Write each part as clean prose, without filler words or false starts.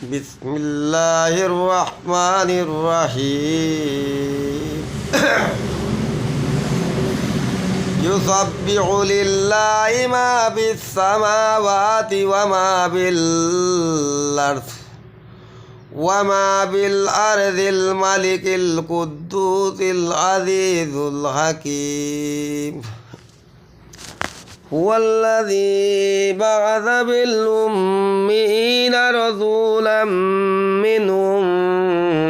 بسم الله الرحمن الرحيم يسبح لله ما في السماوات وما بالأرض الملك القدوس العزيز الحكيم هو الذي بعث بالأميين رسولا منهم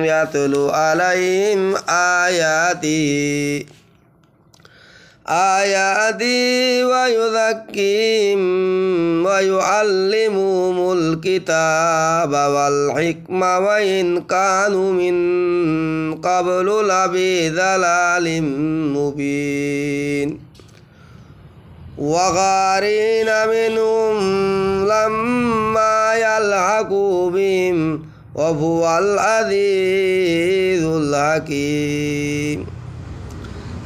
يتلو عليهم آياته ويزكيهم ويعلمهم الكتاب والحكمة وإن كانوا من قبل لفي ضلال مبين وغارين منهم لما يلحقوا بهم وهو العزيز الحكيم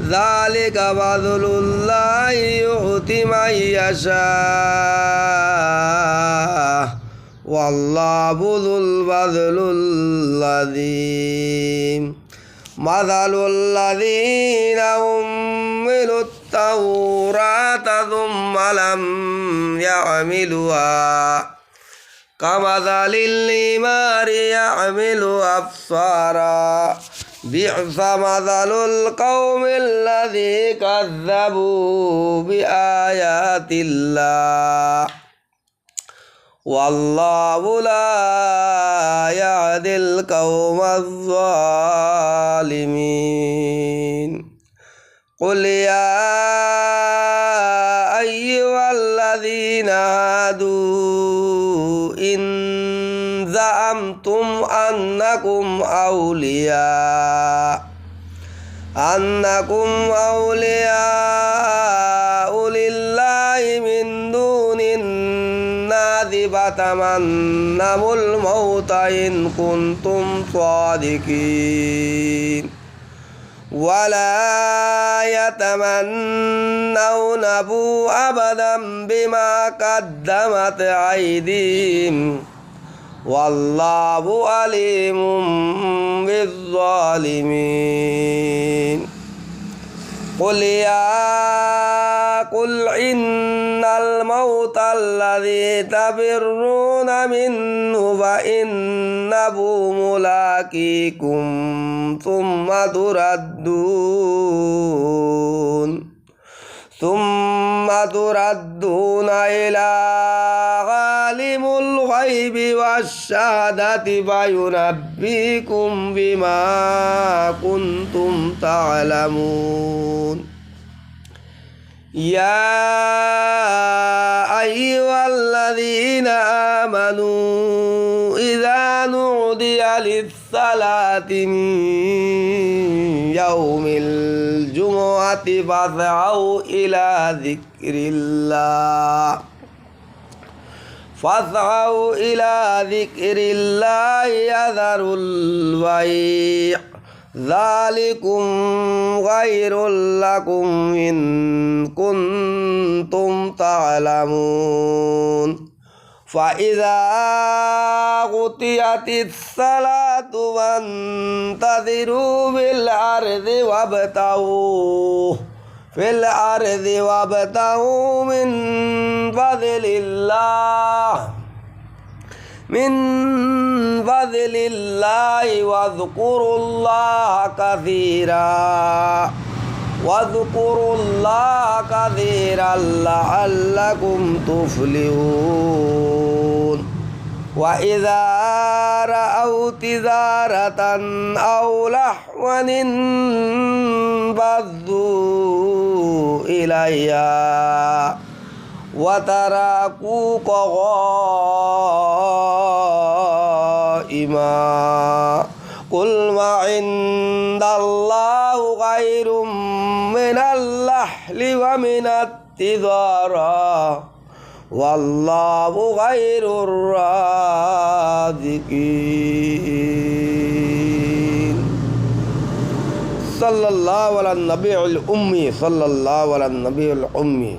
ذلك فضل الله يؤتي من يشاء والله ذو الفضل العظيم مثل الذين حملوا التوراة ثم لم يحملوها كمثل الحمار يحمل أسفارا بئس مثل القوم الذي كذبوا بآيات الله والله لا يهدي القوم الظالمين قل يا أيها الذين هادوا إن زعمتم أنكم أولياء لله من دون الناس فتمنوا الموت إن كنتم صادقين ولا يتمنونه أبدا بما قدمت أيديهم والله عليم بالظالمين قل إن الموت الذي تفرون منه فإنه ملاقيكم ثم تردون إلى عالم الغيب والشهادة فينبئكم بما كنتم تعلمون يا أيها الذين آمنوا إذا نودي للصلاة من يوم الجمعة فاسعوا إلى ذكر الله يذروا البيع ذلكم خير لكم إن كنتم تعلمون فإذا قضيت الصلاة فانتظروا في الأرض وابتغوا من فضل الله واذكروا الله كثيرا لعلكم تفلحون وإذا رأوا تجارة أو لهوا انفضوا إليها وتركوك قائما قل ما عند الله خير من اللحل ومن التجارة والله خير الرازقين صلى الله على النبي الأمي